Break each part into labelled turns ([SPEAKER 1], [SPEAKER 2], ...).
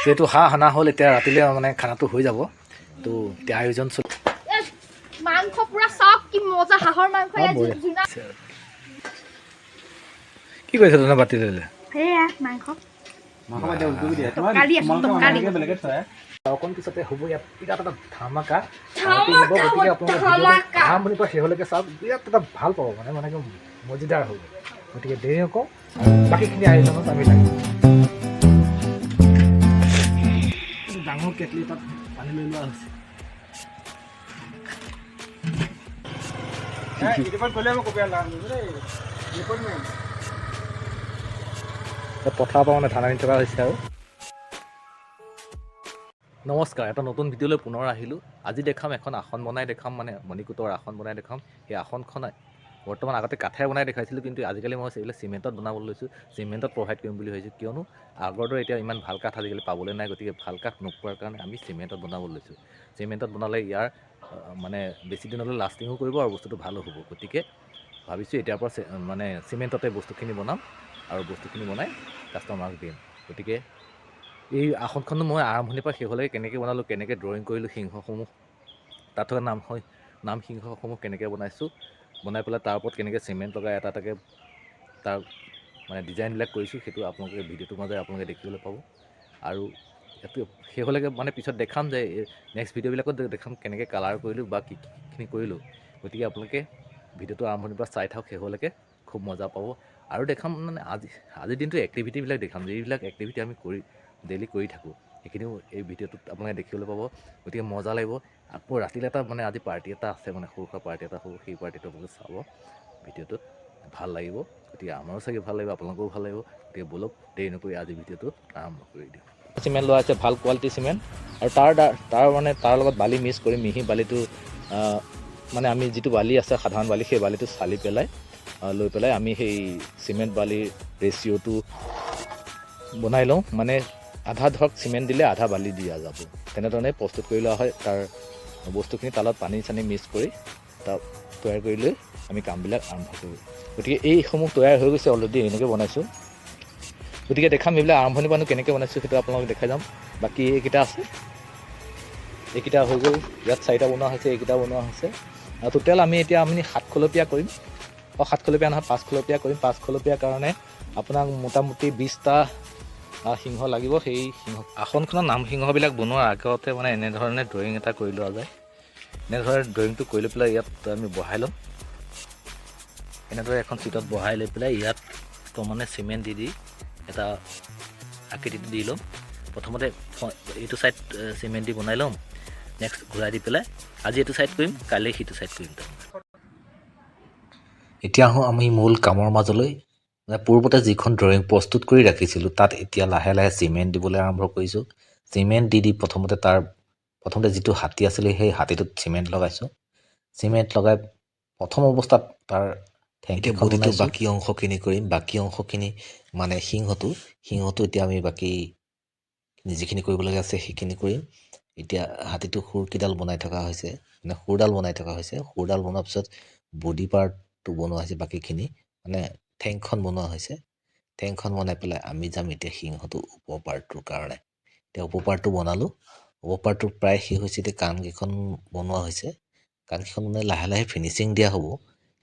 [SPEAKER 1] যিহেতু হাঁহ সানা হ'ল এতিয়া ৰাতিলৈ মানে খানাটো হৈ যাব তো এতিয়া আয়োজন
[SPEAKER 2] মাংস পুৰা চাওক কি মজা হাঁহৰ মাংস
[SPEAKER 1] কি কৰিছে তোনে বাতি দিলে
[SPEAKER 2] সেয়া মাংস
[SPEAKER 1] অকণ পিছতে হ'ব ইয়াত বিৰাট এটা ধামাকা গতিকে আপোনালোকে আৰম্ভণিৰ পৰা শেষলৈকে চাওক বিৰাট এটা ভাল পাব মানে মানে মজিদাৰ হ'ব গতিকে দেৰি নকওঁ বাকীখিনি আয়োজনত আমি লাগিব ডাঙৰ কেটলি তাত পানী লৈ লোৱা হৈছে পথাৰৰ পৰা মানে ধান আনি থকা হৈছে আৰু নমস্কাৰ এটা নতুন ভিডিঅ'লৈ পুনৰ আহিলোঁ আজি দেখাম এখন আসন বনাই দেখাম মানে মণিকূটৰ আসন বনাই দেখাম সেই আসনখন বৰ্তমান আগতে কাঠেৰে বনাই দেখাইছিলোঁ কিন্তু আজিকালি মই এইবিলাক চিমেণ্টত বনাবলৈ লৈছোঁ চিমেণ্টত প্ৰভাইড কৰিম বুলি ভাবিছোঁ কিয়নো আগৰ দৰে এতিয়া ইমান ভাল কাঠ আজিকালি পাবলৈ নাই গতিকে ভাল কাঠ নোপোৱাৰ কাৰণে আমি চিমেণ্টত বনাবলৈ লৈছোঁ চিমেণ্টত বনালে ইয়াৰ মানে বেছি দিনলৈ লাষ্টিঙো কৰিব আৰু বস্তুটো ভালো হ'ব গতিকে ভাবিছোঁ এতিয়াৰ পৰা মানে চিমেণ্টতে বস্তুখিনি বনাম আৰু বস্তুখিনি বনাই কাষ্টমাৰক দিম গতিকে এই আসনখনো মই আৰম্ভণিৰ পৰা শেষলৈকে কেনেকৈ বনালোঁ কেনেকৈ ড্ৰয়িং কৰিলোঁ সিংহসমূহ তাত থকা নাম সিংহসমূহ কেনেকৈ বনাইছোঁ বনাই পেলাই তাৰ ওপৰত কেনেকৈ চিমেণ্ট লগাই এটা এটাকৈ তাৰ মানে ডিজাইনবিলাক কৰিছোঁ সেইটো আপোনালোকে ভিডিঅ'টোৰ মাজে আপোনালোকে দেখিবলৈ পাব আৰু এইটো শেষলৈকে মানে পিছত দেখাম যে নেক্সট ভিডিঅ'বিলাকত দেখাম কেনেকৈ কালাৰ কৰিলোঁ বা কিখিনি কৰিলোঁ গতিকে আপোনালোকে ভিডিঅ'টো আৰম্ভণিৰ পৰা চাই থাকক শেষলৈকে খুব মজা পাব আৰু দেখাম মানে আজিৰ দিনটো এক্টিভিটিবিলাক দেখাম যিবিলাক এক্টিভিটি আমি ডেইলি কৰি থাকোঁ সেইখিনিও এই ভিডিঅ'টোত আপোনালোকে দেখিবলৈ পাব গতিকে মজা লাগিব আকৌ ৰাতিলৈ এটা মানে আজি পাৰ্টি এটা আছে মানে সৰু সুৰা পাৰ্টি এটা হ'ব সেই পাৰ্টিটো আপোনালোকে চাব ভিডিঅ'টোত ভাল লাগিব গতিকে আমাৰো চাগে ভাল লাগিব আপোনালোকেও ভাল লাগিব গতিকে ব'লক দেৰি নকৰি আজি ভিডিঅ'টো আৰম্ভ কৰি দিওঁ চিমেণ্ট লোৱা আছে ভাল কোৱালিটি চিমেণ্ট আৰু তাৰ লগত বালি মিক্স কৰি মিহি বালিটো মানে আমি যিটো বালি আছে সাধাৰণ বালি সেই বালিটো চালি পেলাই লৈ পেলাই আমি সেই চিমেণ্ট বালিৰ ৰেচিঅ'টো বনাই লওঁ মানে আধা ধৰক চিমেণ্ট দিলে আধা বালি দিয়া যাব তেনেধৰণে প্ৰস্তুত কৰি লোৱা হয় তাৰ বস্তুখিনি তালত পানী চানী মিক্স কৰি তাত তৈয়াৰ কৰি লৈ আমি কামবিলাক আৰম্ভ কৰোঁ গতিকে এইসমূহ তৈয়াৰ হৈ গৈছে অলৰেডি এনেকৈ বনাইছোঁ গতিকে দেখাম এইবিলাক আৰম্ভণিৰ পৰা কেনেকৈ বনাইছোঁ সেইটো আপোনালোকক দেখাই যাম বাকী এইকেইটা আছে এইকেইটা হৈ গ'ল ইয়াত 4টা বনোৱা হৈছে এইকেইটা বনোৱা হৈছে আৰু টোটেল আমি 7 খলপীয়া কৰিম 7 খলপীয়া নহয় 5 খলপীয়া কৰিম 5 খলপীয়াৰ কাৰণে আপোনাক মোটামুটি 20টা সিংহ লাগিব সেই আসনখনৰ নাম সিংহবিলাক বনোৱাৰ আগতে মানে এনেধৰণে ড্ৰয়িং এটা কৰি লোৱা যায় এনেধৰণে ড্ৰয়িংটো কৰি লৈ পেলাই ইয়াত আমি বহাই ল'ম এনেদৰে এখন চিটত বহাই লৈ পেলাই ইয়াত মানে চিমেণ্ট দি এটা আকৃতিটো দি ল'ম প্ৰথমতে এইটো ছাইড চিমেণ্ট দি বনাই ল'ম নেক্সট ঘূৰাই দি পেলাই আজি এইটো ছাইড কৰিম কাইলৈ সিটো ছাইড কৰিম এতিয়া আহোঁ আমি মূল কামৰ মাজলৈ পূৰ্বতে যিখন ড্ৰয়িং প্ৰস্তুত কৰি ৰাখিছিলোঁ তাত এতিয়া লাহে লাহে চিমেণ্ট দিবলৈ আৰম্ভ কৰিছোঁ চিমেণ্ট দি প্ৰথমতে যিটো হাতী আছিলে সেই হাতীটোত চিমেণ্ট লগাইছোঁ চিমেণ্ট লগাই প্ৰথম অৱস্থাত তাৰ ঠেংটি বডিটো বাকী অংশখিনি কৰিম বাকী অংশখিনি মানে সিংহটো এতিয়া আমি বাকী যিখিনি কৰিবলগীয়া আছে সেইখিনি কৰিম এতিয়া হাতীটো খুৰকেইডাল বনাই থকা হৈছে মানে খুৰডাল বনাই থকা হৈছে খুৰডাল বনোৱাৰ পিছত বডি পাৰ্টটো বনোৱা হৈছে বাকীখিনি মানে ঠেংখন বনোৱা হৈছে ঠেংখন বনাই পেলাই আমি যাম এতিয়া সিংহটো ওপৰ পাৰ্টটোৰ কাৰণে এতিয়া ওপৰ পাৰ্টটো বনালোঁ ওপৰ পাৰ্টটো প্ৰায় শেষ হৈছে এতিয়া কাণকেইখন বনোৱা হৈছে কাণকেইখন মানে লাহে লাহে ফিনিচিং দিয়া হ'ব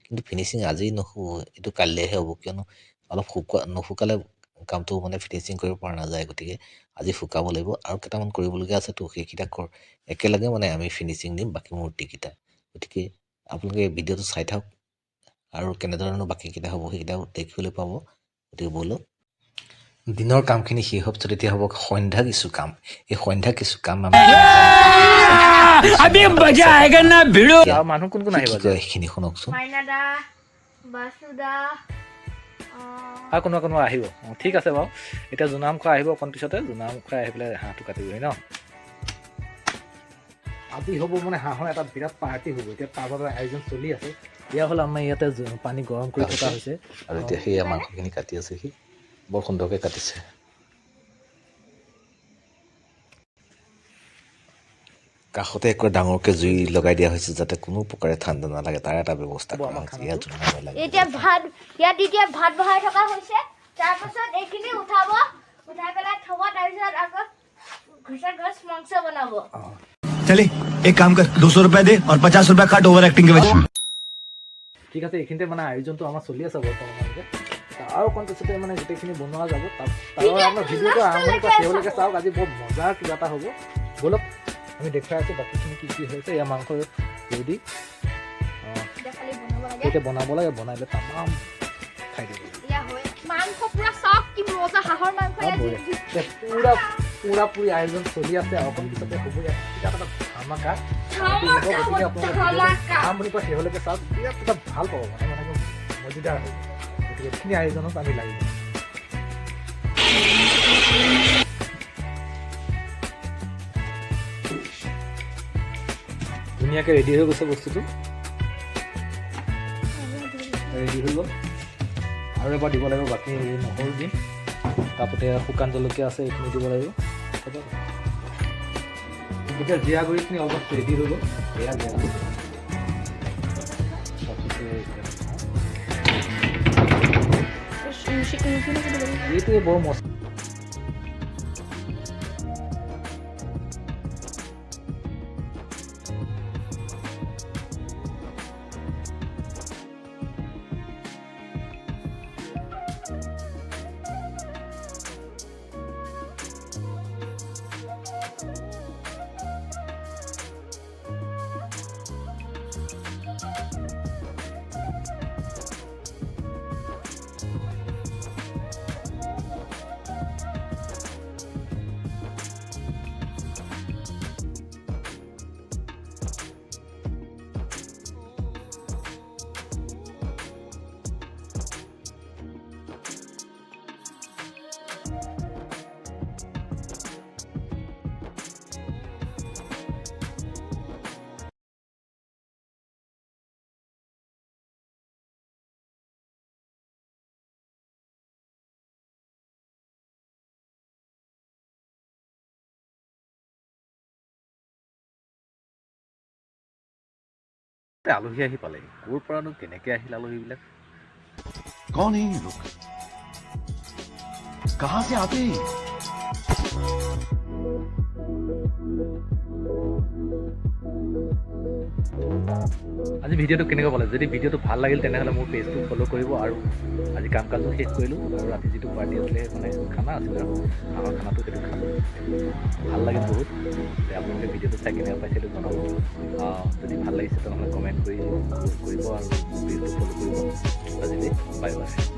[SPEAKER 1] কিন্তু ফিনিচিং আজি নহ'ব এইটো কাইলৈহে হ'ব কিয়নো অলপ নুশুকালে কামটো মানে ফিনিচিং কৰিব পৰা নাযায় গতিকে আজি শুকাব লাগিব আৰু কেইটামান কৰিবলগীয়া আছে তো সেইকেইটা একেলগে মানে আমি ফিনিচিং দিম বাকী মূৰ্তিকেইটা গতিকে আপোনালোকে ভিডিঅ'টো চাই থাকক আৰু কেনেধৰণৰ বাকীকেইটা হ'ব সেইকেইটাও দেখিবলৈ পাব গতিকে ব'লক দিনৰ কামখিনি শেষ হোৱাৰ পিছত এতিয়া হ'ব সন্ধ্যা কিছু কাম এই সন্ধ্যা কিছু কাম মানুহ কোন কোন আহিব সেইখিনি শুনকচোন আৰু কোনোবা আহিব ঠিক আছে বাৰু এতিয়া জোনাম খোৱা আহিব অকণ পিছতে জোনাম খুৱাই আহি পেলাই হাঁহটো কাটিবহি ন আজি হ'ব মানে হাঁহৰ এটা বিৰাট পাৰ্টি হ'ব এতিয়া তাৰ বাবে আয়োজন চলি আছে এয়া হ'ল আমাৰ ইয়াতে পানী গৰম কৰি থকা হৈছে আৰু এতিয়া সেয়া মাংসখিনি কাটি আছে সি বৰ সুন্দৰকৈ কাটিছে কাষতে একো ডাঙৰকৈ জুই লগাই দিয়া হৈছে যাতে কোনো প্ৰকাৰে ঠাণ্ডা নালাগে তাৰ এটা ব্যৱস্থা কৰা হৈছে
[SPEAKER 2] এতিয়া ভাত বহাই থকা হৈছে তাৰপাছত এইখিনি উঠাই পেলাই থ'ব তাৰপিছত আকৌ घुसाघुस मांस बनाबो
[SPEAKER 3] चले एक काम कर 200 रुपए दे और 50 रुपए काट ओवर एक्टिंग के वजह
[SPEAKER 1] ঠিক আছে এইখিনিতে মানে আয়োজনটো আমাৰ চলি আছে বৰ্তমানলৈকে আৰু অকণ পিছতে মানে গোটেইখিনি বনোৱা যাব তাৰ আমাৰ ভিডিঅ'টো আৰম্ভণি পৰা শেষলৈকে চাওক আজি বৰ মজাৰ কিবা এটা হ'ব ব'লক আমি দেখুৱাই আছোঁ বাকীখিনি কি কি হৈছে এয়া মাংস ৰেডি
[SPEAKER 2] খালি বনাব লাগে
[SPEAKER 1] এতিয়া বনাব লাগে বনাইলে তামাম খাই দিব
[SPEAKER 2] ইয়া হয় মাংস পুৰা সফট কি মজা হাঁহৰ মাংস
[SPEAKER 1] পুৰা পুৰা পুৰি আয়োজন চলি আছে অকণ পিছতে হ'ব ইয়াত এটা ধামাকা আৰম্ভণি পৰা শেষলৈকে চাওক ইয়াত এটা ভাল পাব মানে মজিদাৰ হ'ব গতিকে এইখিনি আয়োজনত আমি লাগিব ধুনীয়াকৈ ৰেডি হৈ গৈছে বস্তুটো ৰেডি হৈ গ'ল আৰু এবাৰ দিব লাগিব বাকী নহৰু দিম তাৰপৰা শুকান জলকীয়া আছে এইখিনি দিব লাগিব এতিয়া জিৰা গুড়িখিনি অলপ ৰেডি হৈ গ'ল এয়া জিৰা গুড়ি এইটোৱে বৰ মস্ত আলহী আহি পালেহি ক'ৰ পৰানো কেনেকৈ আহিল আলহীবিলাক
[SPEAKER 3] कौन है ये लोग कहां से आते हैं
[SPEAKER 1] আজি ভিডিঅ'টো কেনেকুৱা পালে যদি ভিডিঅ'টো ভাল লাগিল তেনেহ'লে মোৰ পেজটো ফ'ল' কৰিব আৰু আজি কাম কাজো শেষ কৰিলোঁ আৰু ৰাতি যিটো পাৰ্টি আছিলে মানে খানা আছিলে আৰু আমাৰ খানাটো সেইটো খালোঁ ভাল লাগিল বহুত আপোনালোকে ভিডিঅ'টো চাই কেনেকুৱা পাইছে সেইটো জনাব যদি ভাল লাগিছে তেনেহ'লে কমেণ্ট কৰিব আৰু পেজটো ফ'ল' কৰিব আজিলৈ বাই বাই